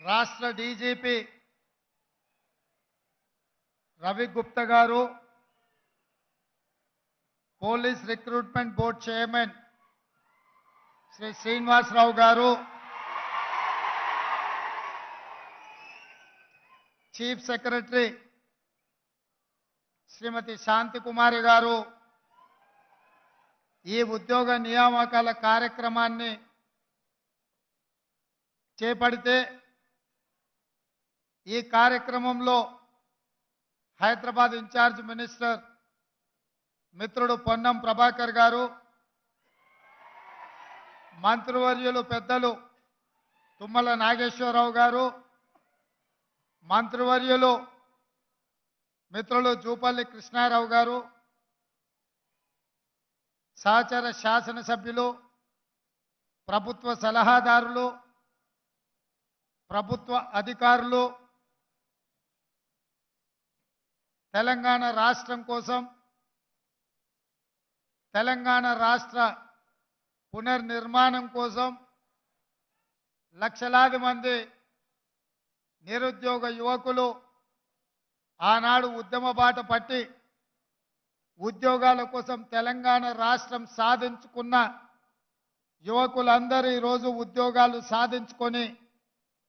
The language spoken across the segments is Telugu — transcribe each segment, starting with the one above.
రాష్ట్ర డీజీపీ రవి గుప్తా గారు, police recruitment board chairman Shri Srinivasarao గారు, చీఫ్ సెక్రటరీ శ్రీమతి శాంతి కుమారి గారు ఈ ఉద్యోగ నియామకాల కార్యక్రమాన్ని చేపడితే ఈ కార్యక్రమంలో హైదరాబాద్ ఇన్ఛార్జ్ మినిస్టర్ మిత్రుడు పొన్నం ప్రభాకర్ గారు, మంత్రివర్యులు పెద్దలు తుమ్మల నాగేశ్వరరావు గారు, మంత్రివర్యులు మిత్రులు జూపల్లి కృష్ణారావు గారు, సహచర శాసనసభ్యులు, ప్రభుత్వ సలహాదారులు, ప్రభుత్వ అధికారులు, తెలంగాణ రాష్ట్రం కోసం, తెలంగాణ రాష్ట్ర పునర్నిర్మాణం కోసం లక్షలాది మంది నిరుద్యోగ యువకులు ఆనాడు ఉద్యమ బాట పట్టి ఉద్యోగాల కోసం తెలంగాణ రాష్ట్రం సాధించుకున్న యువకులందరూ ఈరోజు ఉద్యోగాలు సాధించుకొని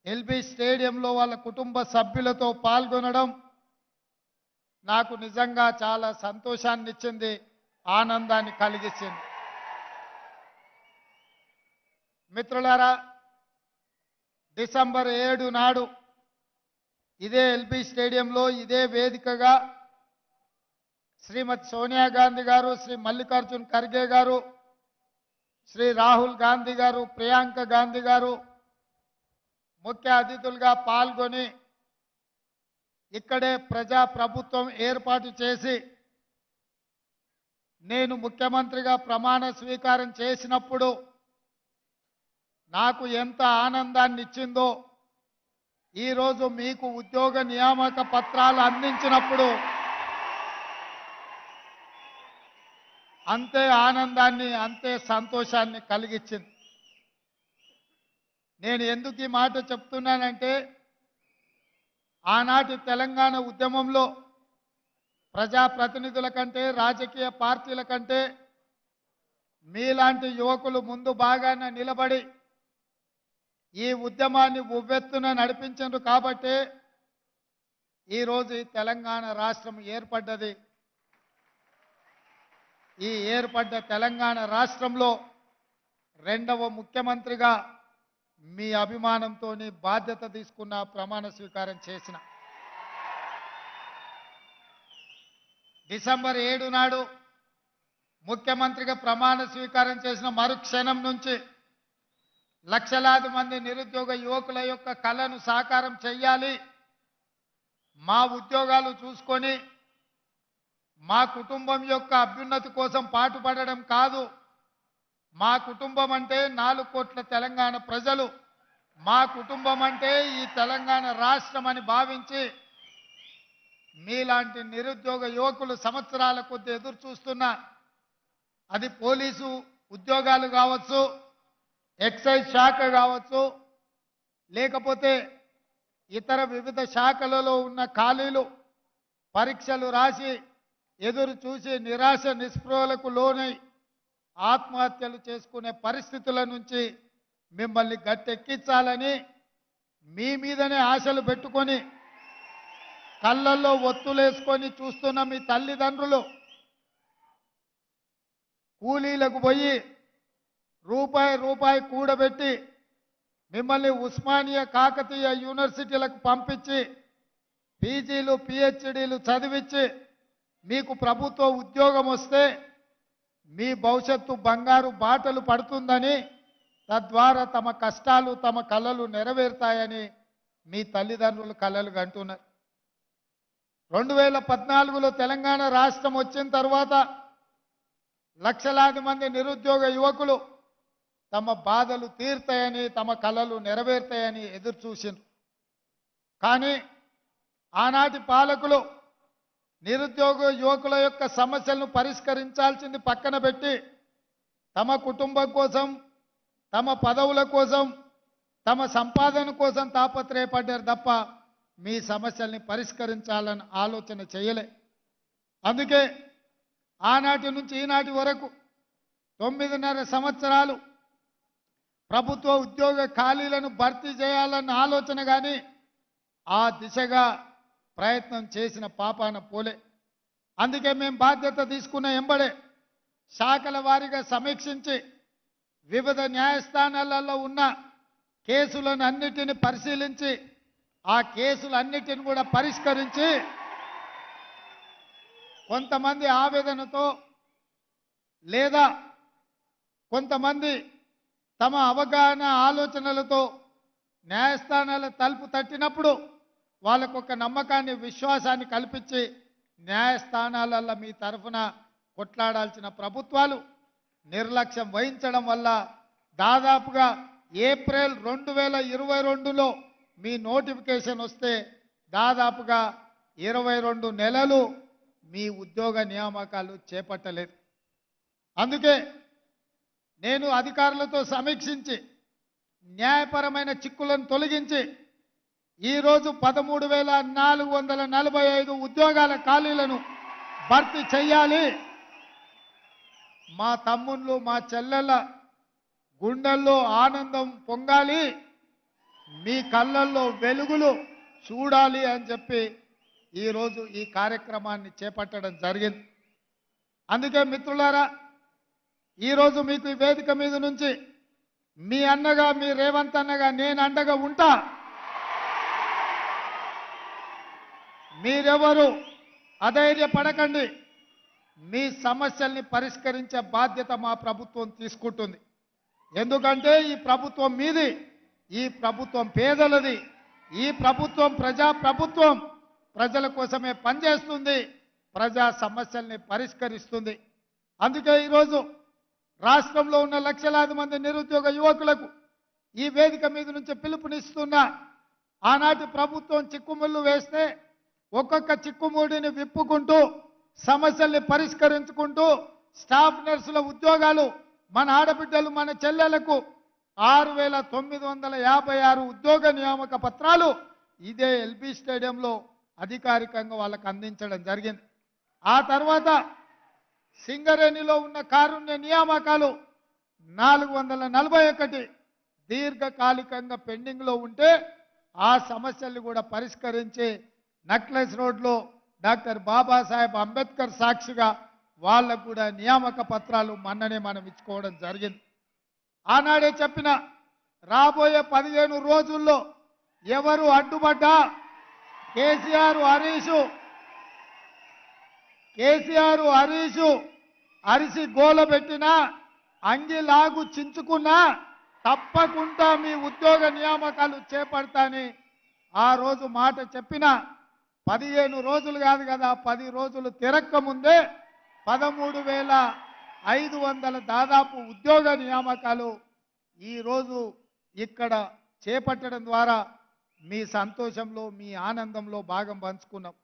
ఎల్బీ స్టేడియంలో వాళ్ళ కుటుంబ సభ్యులతో పాల్గొనడం నాకు నిజంగా చాలా సంతోషాన్ని ఇచ్చింది, ఆనందాన్ని కలిగించింది. మిత్రులారా, డిసెంబర్ 7 నాడు ఇదే ఎల్బీ స్టేడియంలో ఇదే వేదికగా శ్రీమతి సోనియా గాంధీ గారు, శ్రీ మల్లికార్జున్ ఖర్గే గారు, శ్రీ రాహుల్ గాంధీ గారు, ప్రియాంక గాంధీ గారు ముఖ్య అతిథులుగా పాల్గొని ఇక్కడే ప్రజా ప్రభుత్వం ఏర్పాటు చేసి నేను ముఖ్యమంత్రిగా ప్రమాణ స్వీకారం చేసినప్పుడు నాకు ఎంత ఆనందాన్ని ఇచ్చిందో ఈరోజు మీకు ఉద్యోగ నియామక పత్రాలు అందించినప్పుడు అంతే ఆనందాన్ని, అంతే సంతోషాన్ని కలిగించింది. నేను ఎందుకు ఈ మాట చెప్తున్నానంటే ఆనాటి తెలంగాణ ఉద్యమంలో ప్రజాప్రతినిధుల కంటే, రాజకీయ పార్టీల కంటే మీలాంటి యువకులు ముందు బాగానే నిలబడి ఈ ఉద్యమాన్ని ఉవ్వెత్తున నడిపించారు కాబట్టి ఈరోజు ఈ తెలంగాణ రాష్ట్రం ఏర్పడ్డది. ఈ ఏర్పడ్డ తెలంగాణ రాష్ట్రంలో రెండవ ముఖ్యమంత్రిగా మీ అభిమానంతో బాధ్యత తీసుకున్న ప్రమాణ స్వీకారం చేసిన డిసెంబర్ 7 నాడు ముఖ్యమంత్రిగా ప్రమాణ స్వీకారం చేసిన మరుక్షణం నుంచి లక్షలాది మంది నిరుద్యోగ యువకుల యొక్క కళను సాకారం చేయాలి, మా ఉద్యోగాలు చూసుకొని మా కుటుంబం యొక్క అభ్యున్నతి కోసం పాటుపడడం కాదు, మా కుటుంబం అంటే 4 కోట్ల తెలంగాణ ప్రజలు, మా కుటుంబం అంటే ఈ తెలంగాణ రాష్ట్రం అని భావించి మీలాంటి నిరుద్యోగ యువకులు సంవత్సరాల కొద్ది ఎదురు చూస్తున్న అది పోలీసు ఉద్యోగాలు కావచ్చు, ఎక్సైజ్ శాఖ కావచ్చు, లేకపోతే ఇతర వివిధ శాఖలలో ఉన్న ఖాళీలు పరీక్షలు రాసి ఎదురు చూసి నిరాశ నిస్పృహలకు లోనై ఆత్మహత్యలు చేసుకునే పరిస్థితుల నుంచి మిమ్మల్ని గట్టెక్కించాలని మీ మీదనే ఆశలు పెట్టుకొని కళ్ళల్లో ఒత్తులేసుకొని చూస్తున్న మీ తల్లిదండ్రులు కూలీలకు పోయి రూపాయి కూడబెట్టి మిమ్మల్ని ఉస్మానియా, కాకతీయ యూనివర్సిటీలకు పంపించి పీజీలు, పిహెచ్డీలు చదివించి మీకు ప్రభుత్వ ఉద్యోగం వస్తే మీ భవిష్యత్తు బంగారు బాటలు పడుతుందని, తద్వారా తమ కష్టాలు, తమ కలలు నెరవేరుతాయని మీ తల్లిదండ్రులు కలలు కంటున్నారు. 2014లో తెలంగాణ రాష్ట్రం వచ్చిన తర్వాత లక్షలాది మంది నిరుద్యోగ యువకులు తమ బాధలు తీరుతాయని, తమ కలలు నెరవేరుతాయని ఎదురు చూసిండ్రు. కానీ ఆనాటి పాలకులు నిరుద్యోగ యువకుల యొక్క సమస్యలను పరిష్కరించాల్సింది పక్కన పెట్టి తమ కుటుంబం కోసం, తమ పదవుల కోసం తమ సంపాదన కోసం తాపత్రయపడ్డారు తప్ప మీ సమస్యల్ని పరిష్కరించాలని ఆలోచన చేయలే. అందుకే ఆనాటి నుంచి ఈనాటి వరకు 9.5 సంవత్సరాలు ప్రభుత్వ ఉద్యోగ ఖాళీలను భర్తీ చేయాలన్న ఆలోచన కానీ ఆ దిశగా ప్రయత్నం చేసిన పాపాన పోలే. అందుకే మేము బాధ్యత తీసుకున్న ఎంబడే శాఖల వారీగా సమీక్షించి వివిధ న్యాయస్థానాలలో ఉన్న కేసులను అన్నిటిని పరిశీలించి ఆ కేసులన్నిటిని కూడా పరిష్కరించి కొంతమంది ఆవేదనతో లేదా కొంతమంది తమ అవగాహన ఆలోచనలతో న్యాయస్థానాల తలుపు తట్టినప్పుడు వాళ్ళకు ఒక నమ్మకాన్ని విశ్వాసాన్ని కల్పించి న్యాయస్థానాలలో మీ తరఫున కొట్లాడాల్సిన ప్రభుత్వాలు నిర్లక్ష్యం వహించడం వల్ల దాదాపుగా ఏప్రిల్ 2022లో మీ నోటిఫికేషన్ వస్తే దాదాపుగా 22 నెలలు మీ ఉద్యోగ నియామకాలు చేపట్టలేదు. అందుకే నేను అధికారులతో సమీక్షించి న్యాయపరమైన చిక్కులను తొలగించి ఈరోజు 13,445 ఉద్యోగాల ఖాళీలను భర్తీ చేయాలి. మా తమ్ముళ్ళు మా చెల్లెళ్ళ గుండెల్లో ఆనందం పొంగాలి, మీ కళ్ళల్లో వెలుగులు చూడాలి అని చెప్పి ఈరోజు ఈ కార్యక్రమాన్ని చేపట్టడం జరిగింది. అందుకే మిత్రులారా, ఈరోజు మీకు ఈ వేదిక మీద నుంచి మీ అన్నగా మీ రేవంత్ అన్నగా నేను అండగా ఉంటా. మీరెవరు అధైర్యపడకండి. మీ సమస్యల్ని పరిష్కరించే బాధ్యత మా ప్రభుత్వం తీసుకుంటుంది. ఎందుకంటే ఈ ప్రభుత్వం మీది, ఈ ప్రభుత్వం పేదలది, ఈ ప్రభుత్వం ప్రజా ప్రభుత్వం, ప్రజల కోసమే పనిచేస్తుంది, ప్రజా సమస్యల్ని పరిష్కరిస్తుంది. అందుకే ఈరోజు రాష్ట్రంలో ఉన్న లక్షలాది మంది నిరుద్యోగ యువకులకు ఈ వేదిక మీద నుంచి పిలుపునిస్తున్నా. ఆనాటి ప్రభుత్వం చిక్కుముళ్ళు వేస్తే ఒక్కొక్క చిక్కుముడిని విప్పుకుంటూ సమస్యల్ని పరిష్కరించుకుంటూ స్టాఫ్ నర్సుల ఉద్యోగాలు మన ఆడబిడ్డలు మన చెల్లెలకు 6,956 ఉద్యోగ నియామక పత్రాలు ఇదే ఎల్బీ స్టేడియంలో అధికారికంగా వాళ్ళకు అందించడం జరిగింది. ఆ తర్వాత సింగరేణిలో ఉన్న కారుణ్య నియామకాలు 441 దీర్ఘకాలికంగా పెండింగ్లో ఉంటే ఆ సమస్యల్ని కూడా పరిష్కరించి నక్లెస్ రోడ్లో డాక్టర్ బాబాసాహెబ్ అంబేద్కర్ సాక్షిగా వాళ్ళకు కూడా నియామక పత్రాలు మొన్ననే మనం ఇచ్చుకోవడం జరిగింది. ఆనాడే చెప్పిన రాబోయే 15 రోజుల్లో ఎవరు అడ్డుపడ్డా కేసీఆర్ హరీషు అరిసి గోలబెట్టినా అంగిలాగు చించుకున్నా తప్పకుండా మీ ఉద్యోగ నియామకాలు చేపడతాని ఆ రోజు మాట చెప్పిన 15 రోజులు కాదు కదా, 10 రోజులు తిరక్క ముందే 13,500 దాదాపు ఉద్యోగ నియామకాలు ఈరోజు ఇక్కడ చేపట్టడం ద్వారా మీ సంతోషంలో మీ ఆనందంలో భాగం పంచుకున్నాం.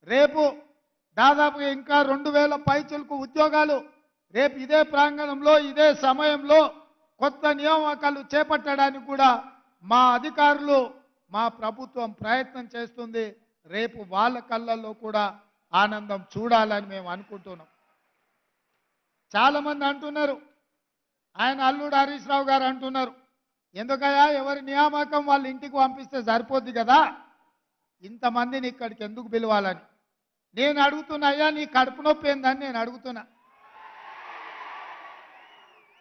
రేపు దాదాపుగా ఇంకా 2,000 పైచులకు ఉద్యోగాలు రేపు ఇదే ప్రాంగణంలో ఇదే సమయంలో కొత్త నియామకాలు చేపట్టడానికి కూడా మా అధికారులు మా ప్రభుత్వం ప్రయత్నం చేస్తుంది. రేపు వాళ్ళ కళ్ళల్లో కూడా ఆనందం చూడాలని మేము అనుకుంటున్నాం. చాలామంది అంటున్నారు, ఆయన అల్లుడు హరీష్ రావు గారు అంటున్నారు, ఎందుకయ్యా ఎవరి నియామకం వాళ్ళ ఇంటికి పంపిస్తే సరిపోద్ది కదా, ఇంతమందిని ఇక్కడికి ఎందుకు పిలవాలని నేను అడుగుతున్నా. అయ్యా నీ కడుపు నొప్పి ఏందని నేను అడుగుతున్నా.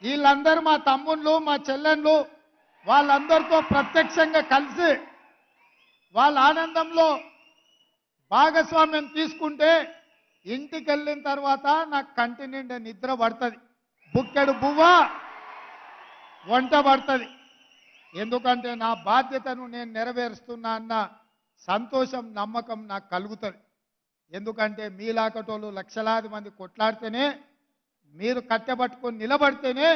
వీళ్ళందరూ మా తమ్ముళ్ళు మా చెల్లెళ్ళు వాళ్ళందరితో ప్రత్యక్షంగా కలిసి వాళ్ళ ఆనందంలో భాగస్వామ్యం తీసుకుంటే ఇంటికి వెళ్ళిన తర్వాత నాకు కంటి నిండా నిద్ర పడుతుంది, బుక్కెడు బువ్వ వంట పడుతుంది. ఎందుకంటే నా బాధ్యతను నేను నెరవేరుస్తున్నా అన్న సంతోషం నమ్మకం నాకు కలుగుతుంది. ఎందుకంటే మీలాకటోళ్ళు లక్షలాది మంది కొట్లాడితేనే మీరు కట్టబట్టుకొని నిలబడితేనే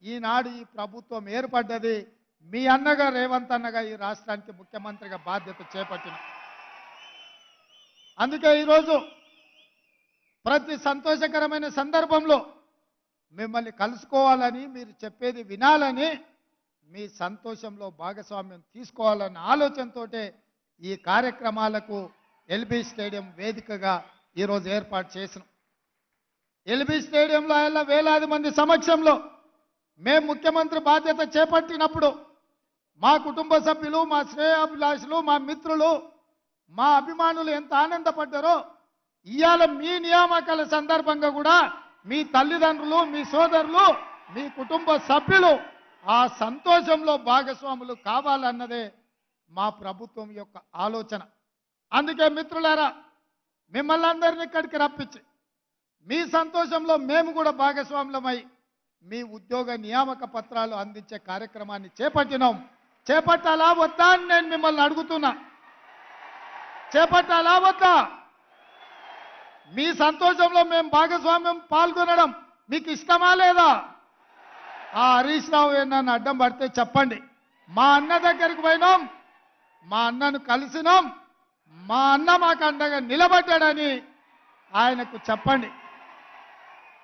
ఈనాడు ఈ ప్రభుత్వం ఏర్పడ్డది. మీ అన్నగా రేవంత్ అన్నగా ఈ రాష్ట్రానికి ముఖ్యమంత్రిగా బాధ్యత చేపట్టిన. అందుకే ఈరోజు ప్రతి సంతోషకరమైన సందర్భంలో మిమ్మల్ని కలుసుకోవాలని మీరు చెప్పేది వినాలని మీ సంతోషంలో భాగస్వామ్యం తీసుకోవాలన్న ఆలోచనతోటే ఈ కార్యక్రమాలకు ఎల్బీ స్టేడియం వేదికగా ఈరోజు ఏర్పాటు చేసినాం. ఎల్బీ స్టేడియంలో ఆయన వేలాది మంది సమక్షంలో మేము ముఖ్యమంత్రి బాధ్యత చేపట్టినప్పుడు మా కుటుంబ సభ్యులు, మా శ్రేయాభిలాషులు, మా మిత్రులు, మా అభిమానులు ఎంత ఆనందపడ్డారో ఇవాళ మీ నియామకాల సందర్భంగా కూడా మీ తల్లిదండ్రులు, మీ సోదరులు, మీ కుటుంబ సభ్యులు ఆ సంతోషంలో భాగస్వాములు కావాలన్నదే మా ప్రభుత్వం యొక్క ఆలోచన. అందుకే మిత్రులారా, మిమ్మల్ని అందరినీ ఇక్కడికి రప్పించి మీ సంతోషంలో మేము కూడా భాగస్వాములమై మీ ఉద్యోగ నియామక పత్రాలు అందించే కార్యక్రమాన్ని చేపట్టినాం. చేపట్టాలా వద్దా అని నేను మిమ్మల్ని అడుగుతున్నా. చేపట్టాలా వద్దా? మీ సంతోషంలో మేము భాగస్వామ్యం పాల్గొనడం మీకు ఇష్టమా లేదా? ఆ హరీష్ రావు నన్ను అడ్డం పడితే చెప్పండి. మా అన్న దగ్గరికి పోయినాం, మా అన్నను కలిసినాం, మా అన్న మాకు అండగా నిలబడ్డాడని ఆయనకు చెప్పండి.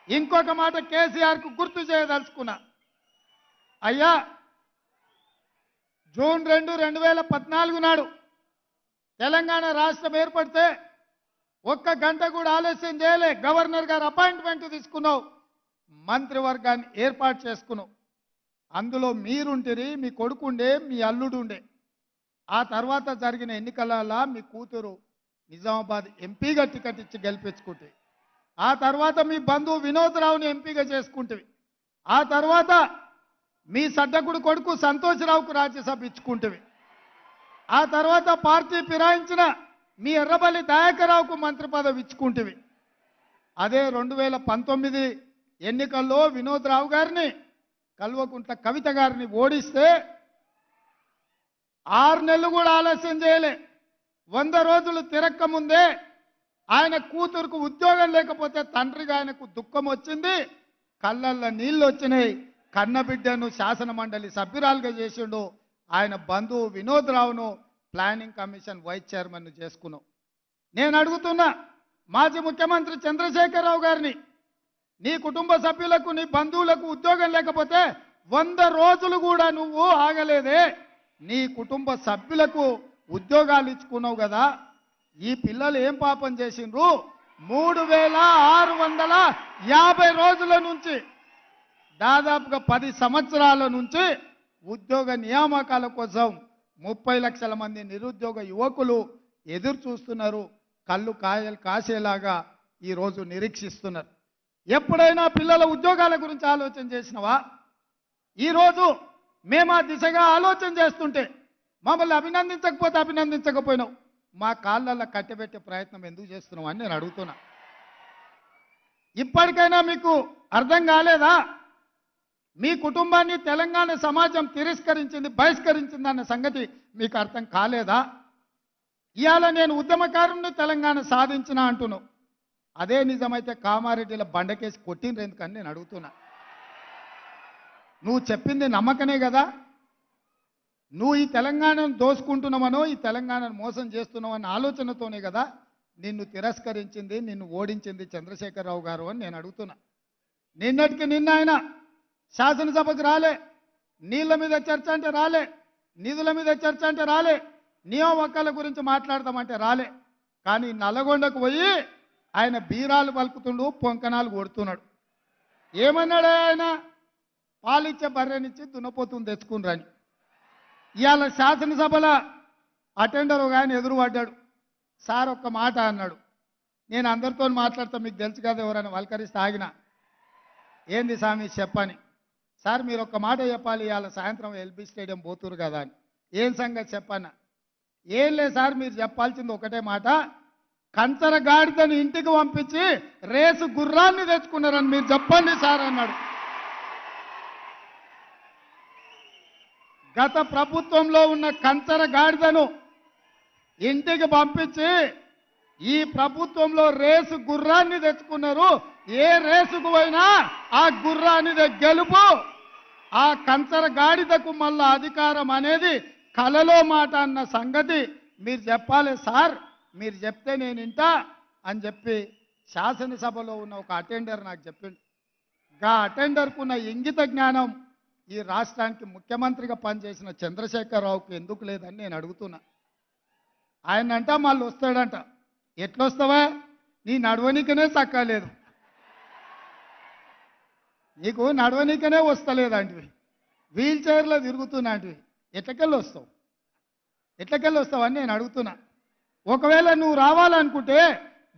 ఇంకొక మాట కేసీఆర్కు గుర్తు చేయదలుచుకున్నా. అయ్యా, జూన్ 2, 2014 నాడు తెలంగాణ రాష్ట్రం ఏర్పడితే ఒక్క గంట కూడా ఆలస్యం చేయలే. గవర్నర్ గారు అపాయింట్మెంట్ తీసుకున్నావు, మంత్రివర్గాన్ని ఏర్పాటు చేసుకున్నావు. అందులో మీరుంటిరి, మీ కొడుకుండే, మీ అల్లుడుండే. ఆ తర్వాత జరిగిన ఎన్నికలలో మీ కూతురు నిజామాబాద్ ఎంపీగా టికెట్ ఇచ్చి గెలిపించుకుంటే, ఆ తర్వాత మీ బంధువు వినోద్ రావుని ఎంపీగా చేసుకుంటేవి, ఆ తర్వాత మీ సడ్డకుడు కొడుకు సంతోష్ రావుకు రాజ్యసభ ఇచ్చుకుంటేవి, ఆ తర్వాత పార్టీ ఫిరాయించిన మీ ఎర్రబల్లి దయాకర్రావుకు మంత్రి పదవి ఇచ్చుకుంటేవి. అదే 2019 ఎన్నికల్లో వినోద్ రావు గారిని, కల్వకుంట్ల కవిత గారిని ఓడిస్తే 6 నెలలు కూడా ఆలస్యం చేయలే. 100 రోజులు తిరక్క ముందే ఆయన కూతురుకు ఉద్యోగం లేకపోతే తండ్రిగా ఆయనకు దుఃఖం వచ్చింది, కళ్ళల్లో నీళ్ళు వచ్చినాయి. కన్నబిడ్డను శాసన మండలి సభ్యురాలుగా చేసిండు. ఆయన బంధువు వినోద్ రావును ప్లానింగ్ కమిషన్ వైస్ చైర్మన్ చేసుకున్నావు. నేను అడుగుతున్నా మాజీ ముఖ్యమంత్రి చంద్రశేఖరరావు గారిని, నీ కుటుంబ సభ్యులకు, నీ బంధువులకు ఉద్యోగం లేకపోతే 100 రోజులు కూడా నువ్వు ఆగలేదే. నీ కుటుంబ సభ్యులకు ఉద్యోగాలు ఇచ్చుకున్నావు కదా. ఈ పిల్లలు ఏం పాపం చేసిండ్రు? 3650 రోజుల నుంచి, దాదాపుగా 10 సంవత్సరాల నుంచి ఉద్యోగ నియామకాల కోసం 30 లక్షల మంది నిరుద్యోగ యువకులు ఎదురు చూస్తున్నారు. కళ్ళు కాసేలాగా ఈరోజు నిరీక్షిస్తున్నారు. ఎప్పుడైనా పిల్లల ఉద్యోగాల గురించి ఆలోచన చేసినవా? ఈరోజు మేము ఆ దిశగా ఆలోచన చేస్తుంటే మమ్మల్ని అభినందించకపోతే అభినందించకపోయినావు, మా కాళ్ళల్లో కట్టబెట్టే ప్రయత్నం ఎందుకు చేస్తున్నావు అని నేను అడుగుతున్నా. ఇప్పటికైనా మీకు అర్థం కాలేదా? మీ కుటుంబాన్ని తెలంగాణ సమాజం తిరస్కరించింది, బహిష్కరించింది అన్న సంగతి మీకు అర్థం కాలేదా? ఇవాళ నేను ఉద్యమకారుని తెలంగాణ సాధించిన అంటున్నావు. అదే నిజమైతే కామారెడ్డిల బండకేసి కొట్టిండ్రు ఎందుకని నేను అడుగుతున్నా. నువ్వు చెప్పింది నమ్మకనే కదా. నువ్వు ఈ తెలంగాణను దోసుకుంటున్నావనో, ఈ తెలంగాణను మోసం చేస్తున్నావన్న ఆలోచనతోనే కదా నిన్ను తిరస్కరించింది, నిన్ను ఓడించింది చంద్రశేఖరరావు గారు అని నేను అడుగుతున్నా. నిన్నటికి నిన్న ఆయన శాసనసభకు రాలే, నీళ్ళ మీద చర్చ అంటే రాలే, నిధుల మీద చర్చ అంటే రాలే, నియామకాల గురించి మాట్లాడదామంటే రాలే. కానీ నల్లగొండకు పోయి ఆయన బీరాలు పలుకుతుండు, పొంకనాలు కొడుతున్నాడు. ఏమన్నాడు ఆయన? పాలిచ్చే బర్రెనిచ్చి దున్నపోతుని తెచ్చుకుని. ఇవాళ శాసనసభలో అటెండర్ ఒక ఆయన ఎదురు పడ్డాడు. సార్ ఒక్క మాట అన్నాడు. నేను అందరితో మాట్లాడతా, మీకు తెలుసు కదా, ఎవరైనా వల్కరిస్తే ఆగిన. ఏంది స్వామి చెప్పని. సార్ మీరు ఒక్క మాట చెప్పాలి, ఇవాళ సాయంత్రం ఎల్బీ స్టేడియం పోతురు కదా అని. ఏం సంగతి చెప్పన్నా? ఏం లేదు సార్, మీరు చెప్పాల్సింది ఒకటే మాట, కంచర గాడిదని ఇంటికి పంపించి రేసు గుర్రాన్ని తెచ్చుకున్నారని మీరు చెప్పండి సార్ అన్నాడు. గత ప్రభుత్వంలో ఉన్న కంచర గాడిదను ఇంటికి పంపించి ఈ ప్రభుత్వంలో రేసు గుర్రాన్ని తెచ్చుకున్నారు. ఏ రేసుకు పోయినా ఆ గుర్రానిదే గెలుపు. ఆ కంచర గాడిదకు మళ్ళా అధికారం అనేది కలలో మాట అన్న సంగతి మీరు చెప్పాలి సార్, మీరు చెప్తే నేను ఇంటా అని చెప్పి శాసనసభలో ఉన్న ఒక అటెండర్ నాకు చెప్పిండు. గా అటెండర్కు ఉన్న ఇంగిత జ్ఞానం ఈ రాష్ట్రానికి ముఖ్యమంత్రిగా పనిచేసిన చంద్రశేఖరరావుకు ఎందుకు లేదని నేను అడుగుతున్నా. ఆయన అంట మళ్ళీ వస్తాడంట. ఎట్లొస్తావా? నీ నడవనికనే చక్కలేదు, నీకు నడవనికనే వస్తలేదంటివి, వీల్ చైర్లో తిరుగుతున్నాంటివి, ఎట్లకెళ్ళి వస్తావు అని నేను అడుగుతున్నా. ఒకవేళ నువ్వు రావాలనుకుంటే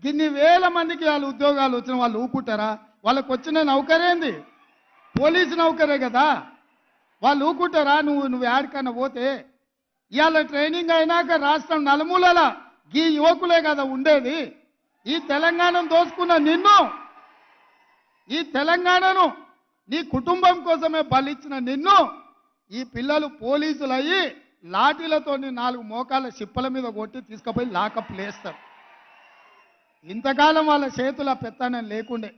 గిన్ని వేల మందికి వాళ్ళ ఉద్యోగాలు వచ్చిన వాళ్ళు ఊపుకుంటారా? వాళ్ళకు వచ్చిన నౌకరేంది? పోలీసు నౌకరే కదా, వాళ్ళు ఊపుకుంటారా? నువ్వు యాడికన్నా పోతే ఇవాళ ట్రైనింగ్ అయినాక రాష్ట్రం నలుమూలల ఈ యువకులే కదా ఉండేది. ఈ తెలంగాణను దోచుకున్న నిన్ను, ఈ తెలంగాణను నీ కుటుంబం కోసమే బలిచ్చిన నిన్ను ఈ పిల్లలు పోలీసులు అయ్యి లాఠీలతో 4 మోకాళ్ళ చిప్పల మీద కొట్టి తీసుకుపోయి లాకప్ లేస్తారు. ఇంతకాలం వాళ్ళ చేతుల పెత్తనం లేకుండే,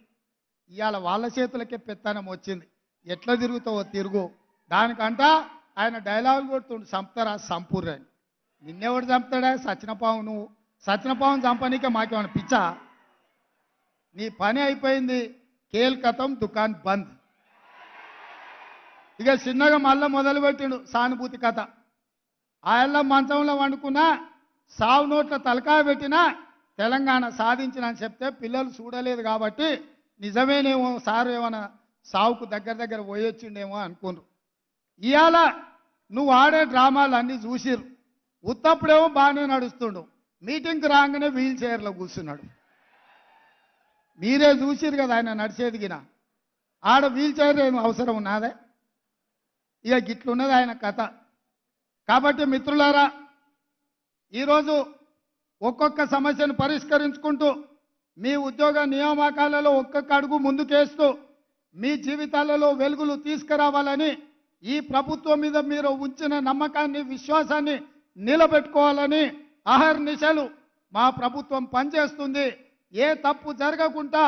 ఇవాళ వాళ్ళ చేతులకే పెత్తనం వచ్చింది. ఎట్లా తిరుగుతావో తిరుగు. దానికంట ఆయన డైలాగులు కొడుతుండు, చంపుతారా సంపూర్ణని. నిన్నెవడు చంపుతాడా? సచినపావు. నువ్వు సచినపావును చంపనీకే మాకేమైనా పిచ్చా? నీ పని అయిపోయింది, కేల్కతం దుకాన్ బంద్. ఇక చిన్నగా మళ్ళీ మొదలుపెట్టిండు సానుభూతి కథ. ఆయల్ల మంచంలో వండుకున్నా, సావు నోట్ల తలకాయ పెట్టినా తెలంగాణ సాధించిన అని చెప్తే పిల్లలు చూడలేదు కాబట్టి నిజమేనేమో సారు ఏమైనా సావుకు దగ్గర పోయొచ్చిండేమో అనుకున్నారు. ఇవాళ నువ్వు ఆడే డ్రామాలు అన్నీ చూసిరు. ఉత్తప్పుడేమో బాగానే నడుస్తుండు, మీటింగ్కి రాగానే వీల్ చైర్లో కూర్చున్నాడు. మీరే చూసిరు కదా ఆయన నడిచేదిగిన. ఆడ వీల్ చైర్ ఏమో అవసరం ఉన్నదే? ఇక గిట్లున్నది ఆయన కథ. కాబట్టి మిత్రులారా, ఈరోజు ఒక్కొక్క సమస్యను పరిష్కరించుకుంటూ మీ ఉద్యోగ నియామకాలలో ఒక్కొక్క అడుగు ముందుకేస్తూ మీ జీవితాలలో వెలుగులు తీసుకురావాలని, ఈ ప్రభుత్వం మీద మీరు ఉంచిన నమ్మకాన్ని, విశ్వాసాన్ని నిలబెట్టుకోవాలని అహర్నిశలు మా ప్రభుత్వం పనిచేస్తుంది. ఏ తప్పు జరగకుండా,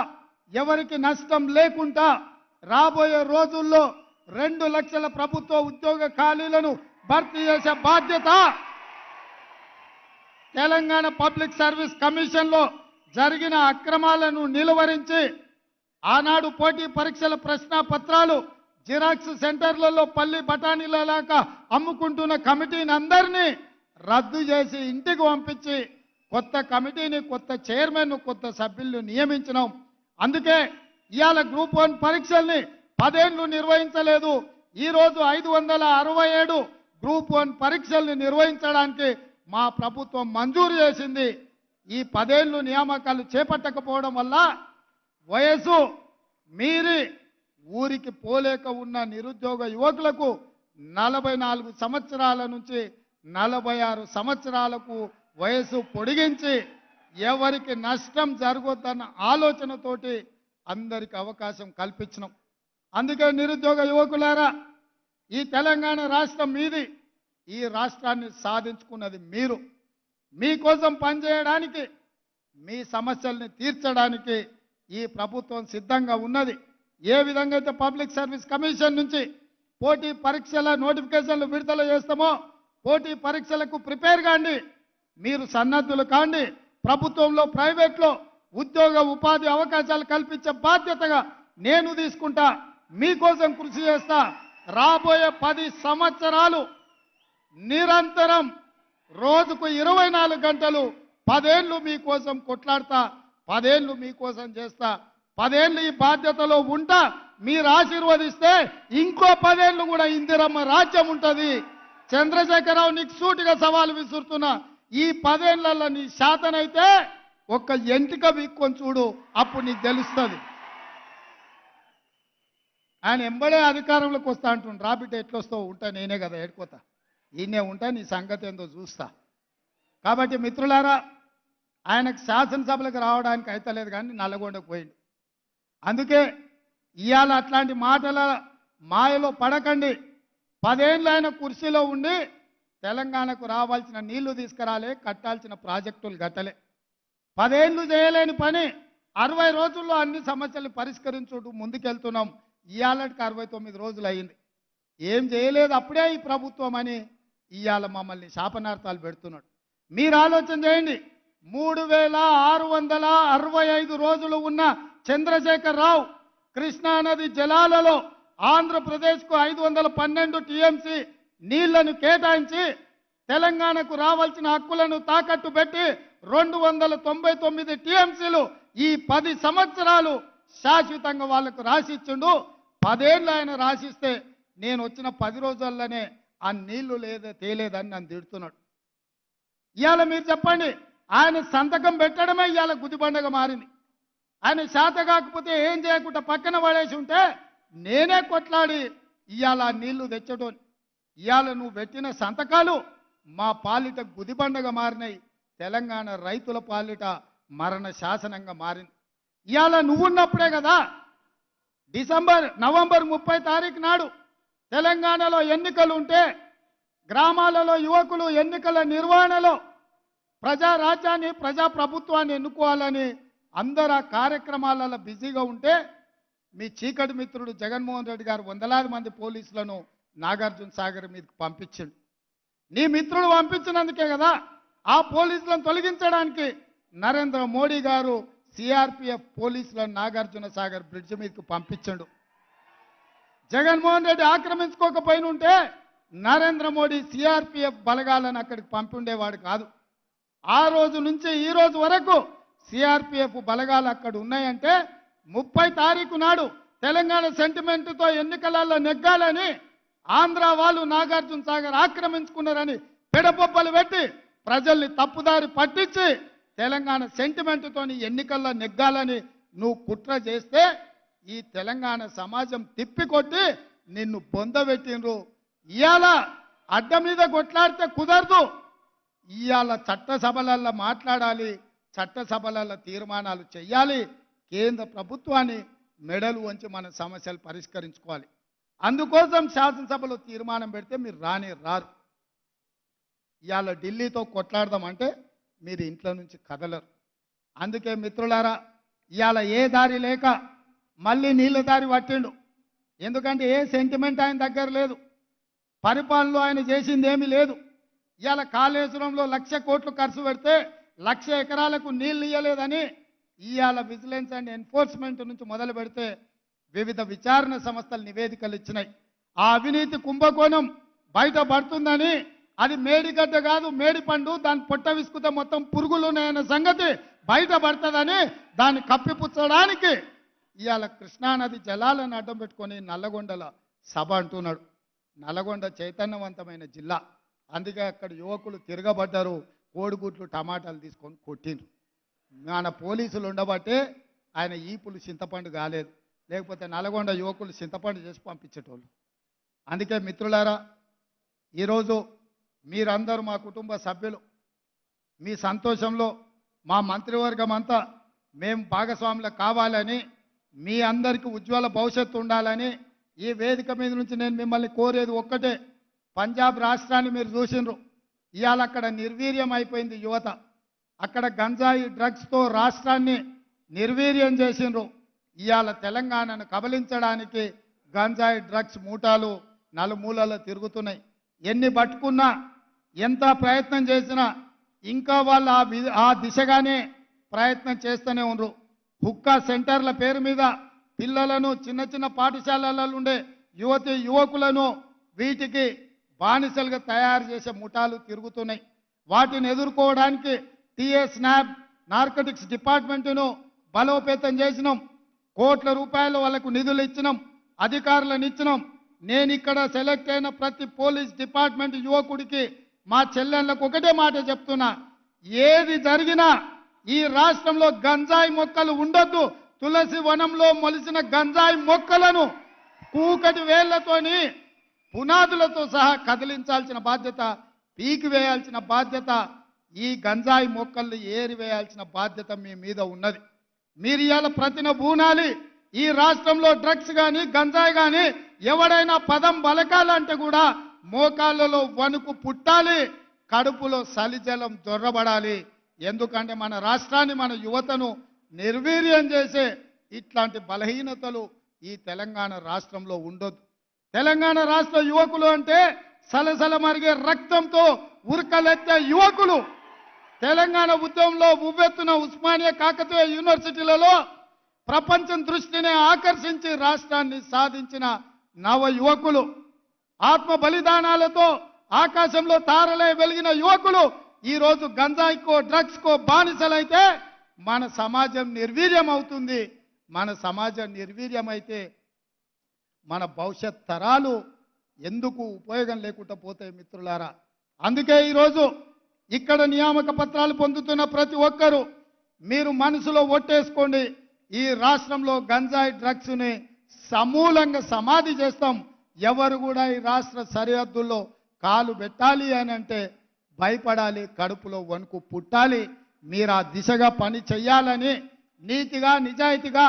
ఎవరికి నష్టం లేకుండా రాబోయే రోజుల్లో 2 లక్షల ప్రభుత్వ ఉద్యోగ ఖాళీలను భర్తీ చేసే బాధ్యత తెలంగాణ పబ్లిక్ సర్వీస్ కమిషన్లో జరిగిన అక్రమాలను నిలువరించి ఆనాడు పోటీ పరీక్షల ప్రశ్నాపత్రాలు జిరాక్స్ సెంటర్లలో పల్లి బఠానీలలాగా అమ్ముకుంటున్న కమిటీని అందరినీ రద్దు చేసి ఇంటికి పంపించి కొత్త కమిటీని, కొత్త చైర్మన్, కొత్త సభ్యులను నియమించినాం. అందుకే ఇవాళ గ్రూప్ 1 పరీక్షల్ని 10 ఏళ్లు నిర్వహించలేదు. ఈరోజు 567 గ్రూప్ 1 పరీక్షల్ని నిర్వహించడానికి మా ప్రభుత్వం మంజూరు చేసింది. ఈ 10 ఏళ్లు నియామకాలు చేపట్టకపోవడం వల్ల వయసు మీరి ఊరికి పోలేక ఉన్న నిరుద్యోగ యువకులకు 44 సంవత్సరాల నుంచి 46 సంవత్సరాలకు వయసు పొడిగించి ఎవరికి నష్టం జరగొద్దన్న ఆలోచనతోటి అందరికి అవకాశం కల్పించినాం. అందుకే నిరుద్యోగ యువకులారా, ఈ తెలంగాణ రాష్ట్రం మీది. ఈ రాష్ట్రాన్ని సాధించుకున్నది మీరు. మీకోసం పనిచేయడానికి, మీ సమస్యల్ని తీర్చడానికి ఈ ప్రభుత్వం సిద్ధంగా ఉన్నది. ఏ విధంగా అయితే పబ్లిక్ సర్వీస్ కమిషన్ నుంచి పోటీ పరీక్షల నోటిఫికేషన్లు విడుదల చేస్తామో, పోటీ పరీక్షలకు ప్రిపేర్ కాండి, మీరు సన్నద్ధులు కాండి. ప్రభుత్వంలో, ప్రైవేట్లో ఉద్యోగ ఉపాధి అవకాశాలు కల్పించే బాధ్యతగా నేను తీసుకుంటా. మీకోసం కృషి చేస్తా. రాబోయే 10 సంవత్సరాలు నిరంతరం రోజుకు 24 గంటలు 10 ఏళ్ళు మీకోసం కొట్లాడతా, 10 ఏళ్ళు మీకోసం చేస్తా. 10 ఏళ్ళు ఈ బాధ్యతలో ఉంటా. మీరు ఆశీర్వదిస్తే ఇంకో 10 ఏళ్ళు కూడా ఇందిరమ్మ రాజ్యం ఉంటుంది. చంద్రశేఖరరావు, నీకు సూటిగా సవాలు విసురుతున్నా. ఈ 10 ఏళ్లలో నీ శాతనైతే ఒక్క ఎంటిక వీక్కొని చూడు, అప్పుడు నీకు తెలుస్తుంది. ఆయన ఎంబడే అధికారంలోకి వస్తా అంటుండు. రాబిడ్డ ఎట్లొస్తావు? ఉంటా, నేనే కదా ఏడుకోతా, ఈయనే ఉంటా, నీ సంగతి ఏందో చూస్తా. కాబట్టి మిత్రులారా, ఆయనకు శాసనసభలకు రావడానికి అయితలేదు కానీ నల్లగొండకు పోయిండు. అందుకే ఇవాళ అట్లాంటి మాటల మాయలో పడకండి. 10 ఏళ్ళు ఆయన కుర్చీలో ఉండి తెలంగాణకు రావాల్సిన నీళ్లు తీసుకురాలే, కట్టాల్సిన ప్రాజెక్టులు కట్టలే. 10 ఏళ్ళు చేయలేని పని 60 రోజుల్లో అన్ని సమస్యలు పరిష్కరించుకుంటూ ముందుకెళ్తున్నాం. ఇవాళకి 69 రోజులు అయింది, ఏం చేయలేదు అప్పుడే ఈ ప్రభుత్వం అని ఇవాళ మమ్మల్ని శాపనార్థాలు పెడుతున్నాడు. మీరు ఆలోచన చేయండి. 3665 రోజులు ఉన్న చంద్రశేఖరరావు కృష్ణానది జలాలలో ఆంధ్రప్రదేశ్కు 512 టీఎంసీ నీళ్లను కేటాయించి తెలంగాణకు రావాల్సిన హక్కులను తాకట్టు పెట్టి 299 టీఎంసీలు ఈ 10 సంవత్సరాలు శాశ్వతంగా వాళ్లకు రాసిచ్చిండు. 10 ఏళ్ళు ఆయన రాసిస్తే నేను వచ్చిన 10 రోజుల్లోనే ఆ నీళ్లు తేలేదని నన్ను తిడుతున్నాడు. ఇవాళ మీరు చెప్పండి, ఆయన సంతకం పెట్టడమే ఇవాళ గుదిబండగా మారింది. ఆయన శాత కాకపోతే ఏం చేయకుండా పక్కన పడేసి ఉంటే నేనే కొట్లాడి ఇవాళ నీళ్లు తెచ్చటోని. ఇవాళ నువ్వు పెట్టిన సంతకాలు మా పాలిట గుదిబండగా మారినాయి, తెలంగాణ రైతుల పాలిట మరణ శాసనంగా మారింది. ఇవాళ నువ్వున్నప్పుడే కదా నవంబర్ 30 తారీఖు నాడు తెలంగాణలో ఎన్నికలు ఉంటే గ్రామాలలో యువకులు ఎన్నికల నిర్వహణలో ప్రజారాజ్యాన్ని ప్రజాప్రభుత్వాన్ని ఎన్నుకోవాలని అందరు ఆ కార్యక్రమాలలో బిజీగా ఉంటే మీ చీకటి మిత్రుడు జగన్మోహన్ రెడ్డి గారు వందలాది మంది పోలీసులను నాగార్జున సాగర్ మీదకి పంపించిండు. నీ మిత్రుడు పంపించినందుకే కదా ఆ పోలీసులను తొలగించడానికి నరేంద్ర మోడీ గారు సిఆర్పిఎఫ్ పోలీసులను నాగార్జున సాగర్ బ్రిడ్జ్ మీదకి పంపించాడు. జగన్మోహన్ రెడ్డి ఆక్రమించుకోకపోయిన ఉంటే నరేంద్ర మోడీ సిఆర్పిఎఫ్ బలగాలను అక్కడికి పంపిండేవాడు కాదు. ఆ రోజు నుంచి ఈ రోజు వరకు సిఆర్పిఎఫ్ బలగాలు అక్కడ ఉన్నాయంటే 30 తారీఖు నాడు తెలంగాణ సెంటిమెంట్తో ఎన్నికలలో నెగ్గాలని ఆంధ్ర వాళ్ళు నాగార్జున సాగర్ ఆక్రమించుకున్నారని పెడపొప్పలు పెట్టి ప్రజల్ని తప్పుదారి పట్టించి తెలంగాణ సెంటిమెంట్తోని ఎన్నికల్లో నెగ్గాలని నువ్వు కుట్ర చేస్తే ఈ తెలంగాణ సమాజం తిప్పికొట్టి నిన్ను బొందబెట్టినరు. ఇవాళ అడ్డ మీద కొట్లాడితే కుదరదు. ఇవాళ చట్టసభలలో మాట్లాడాలి, చట్టసభలలో తీర్మానాలు చేయాలి, కేంద్ర ప్రభుత్వాన్ని మెడలు వంచి మన సమస్యలు పరిష్కరించుకోవాలి. అందుకోసం శాసనసభలో తీర్మానం పెడితే మీరు రారు. ఇవాళ ఢిల్లీతో కొట్లాడదామంటే మీరు ఇంట్లో నుంచి కదలరు. అందుకే మిత్రులారా, ఇవాళ ఏ దారి లేక మళ్ళీ నీళ్ళ దారి పట్టిండు. ఎందుకంటే ఏ సెంటిమెంట్ ఆయన దగ్గర లేదు, పరిపాలనలో ఆయన చేసింది ఏమీ లేదు. ఇవాళ కాళేశ్వరంలో 1,00,000 కోట్లు ఖర్చు పెడితే 1,00,000 ఎకరాలకు నీళ్లు ఇవ్వలేదని ఇవాళ విజిలెన్స్ అండ్ ఎన్ఫోర్స్మెంట్ నుంచి మొదలు పెడితే వివిధ విచారణ సంస్థలు నివేదికలు ఇచ్చినాయి. ఆ అవినీతి కుంభకోణం బయటపడుతుందని, అది మేడిగడ్డ కాదు మేడిపండు, దాన్ని పొట్ట విసుకుతే మొత్తం పురుగులు ఉన్నాయన్న సంగతి బయటపడుతుందని దాన్ని కప్పిపుచ్చడానికి ఇవాళ కృష్ణానది జలాలను అడ్డం పెట్టుకొని నల్లగొండల సభ అంటున్నాడు. నల్లగొండ చైతన్యవంతమైన జిల్లా, అందుకే అక్కడ యువకులు తిరగబడ్డారు, కోడిగుడ్లు టమాటాలు తీసుకొని కొట్టిండ్రు. మన పోలీసులు ఉండబట్టే ఆయన ఈపులు చింతపండు కాలేదు, లేకపోతే నల్గొండ యువకులు చింతపండు చేసి పంపించేటోళ్ళు. అందుకే మిత్రులారా, ఈరోజు మీరందరూ మా కుటుంబ సభ్యులు, మీ సంతోషంలో మా మంత్రివర్గం అంతా మేము భాగస్వాములు కావాలని, మీ అందరికీ ఉజ్వల భవిష్యత్తు ఉండాలని ఈ వేదిక మీద నుంచి నేను మిమ్మల్ని కోరేది ఒక్కటే. పంజాబ్ రాష్ట్రాన్ని మీరు చూసినారు, ఇవాళ అక్కడ నిర్వీర్యం అయిపోయింది యువత. అక్కడ గంజాయి డ్రగ్స్తో రాష్ట్రాన్ని నిర్వీర్యం చేసినారు. ఇవాళ తెలంగాణను కబలించడానికి గంజాయి డ్రగ్స్ మూటాలు నలుమూలలో తిరుగుతున్నాయి. ఎన్ని పట్టుకున్నా, ఎంత ప్రయత్నం చేసినా ఇంకా వాళ్ళు ఆ దిశగానే ప్రయత్నం చేస్తూనే ఉన్నారు. హుక్కా సెంటర్ల పేరు మీద పిల్లలను చిన్న చిన్న పాఠశాలలలో ఉండే యువకులను వీటికి బానిసలుగా తయారు చేసే ముఠాలు తిరుగుతున్నాయి. వాటిని ఎదుర్కోవడానికి టీఎస్ నాబ్ నార్కోటిక్స్ డిపార్ట్మెంటును బలోపేతం చేసినాం. కోట్ల రూపాయలు వాళ్ళకు నిధులు ఇచ్చినాం, అధికారులను ఇచ్చినాం. నేను ఇక్కడ సెలెక్ట్ అయిన ప్రతి పోలీస్ డిపార్ట్మెంట్ యువకుడికి మా చెల్లెళ్ళకు ఒకటే మాట చెప్తున్నా, ఏది జరిగినా ఈ రాష్ట్రంలో గంజాయి మొక్కలు ఉండొద్దు. తులసి వనంలో మొలిసిన గంజాయి మొక్కలను కూకటి వేళ్లతోని పునాదులతో సహా కదిలించాల్సిన బాధ్యత, పీకి వేయాల్సిన బాధ్యత, ఈ గంజాయి మొక్కల్ని ఏరివేయాల్సిన బాధ్యత మీ మీద ఉన్నది. మీరు ఇవాళ ప్రతిన బూనాలి. ఈ రాష్ట్రంలో డ్రగ్స్ కానీ గంజాయి కానీ ఎవడైనా పదం బలకాలంటే కూడా మోకాళ్ళలో వణుకు పుట్టాలి, కడుపులో సలిజలం దొర్రబడాలి. ఎందుకంటే మన రాష్ట్రాన్ని, మన యువతను నిర్వీర్యం చేసే ఇట్లాంటి బలహీనతలు ఈ తెలంగాణ రాష్ట్రంలో ఉండొద్దు. తెలంగాణ రాష్ట్ర యువకులు అంటే సలసల మరిగే రక్తంతో ఉరకలెత్తే యువకులు. తెలంగాణ ఉద్యమంలో ఉవ్వెత్తున ఉస్మానియా కాకతీయ యూనివర్సిటీలలో ప్రపంచం దృష్టిని ఆకర్షించి రాష్ట్రాన్ని సాధించిన నవ యువకులు ఆత్మ బలిదానాలతో ఆకాశంలో తారలై వెలిగిన యువకులు ఈరోజు గంజాయికో డ్రగ్స్కో బానిసలైతే మన సమాజం నిర్వీర్యం అవుతుంది. మన సమాజం నిర్వీర్యమైతే మన భవిష్యత్ తరాలు ఎందుకు ఉపయోగం లేకుండా పోతాయి మిత్రులారా. అందుకే ఈరోజు ఇక్కడ నియామక పత్రాలు పొందుతున్న ప్రతి ఒక్కరూ మీరు మనసులో ఒట్టేసుకోండి, ఈ రాష్ట్రంలో గంజాయి డ్రగ్స్ని సమూలంగా సమాధి చేస్తాం. ఎవరు కూడా ఈ రాష్ట్ర సరిహద్దుల్లో కాలు పెట్టాలి అని అంటే భయపడాలి, కడుపులో వణుకు పుట్టాలి. మీరు ఆ దిశగా పని చేయాలని నీతిగా నిజాయితీగా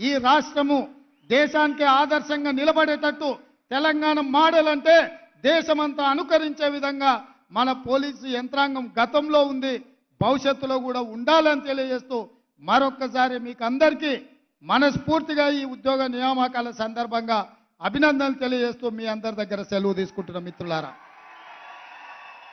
ఈ రాష్ట్రము దేశానికి ఆదర్శంగా నిలబడేటట్టు తెలంగాణ మోడల్ అంటే దేశమంతా అనుకరించే విధంగా మన పోలీసు యంత్రాంగం గతంలో ఉంది, భవిష్యత్తులో కూడా ఉండాలని తెలియజేస్తూ మరొక్కసారి మీకు అందరికీ మనస్ఫూర్తిగా ఈ ఉద్యోగ నియామకాల సందర్భంగా అభినందనలు తెలియజేస్తూ మీ అందరి దగ్గర సెలవు తీసుకుంటున్న మిత్రులారా.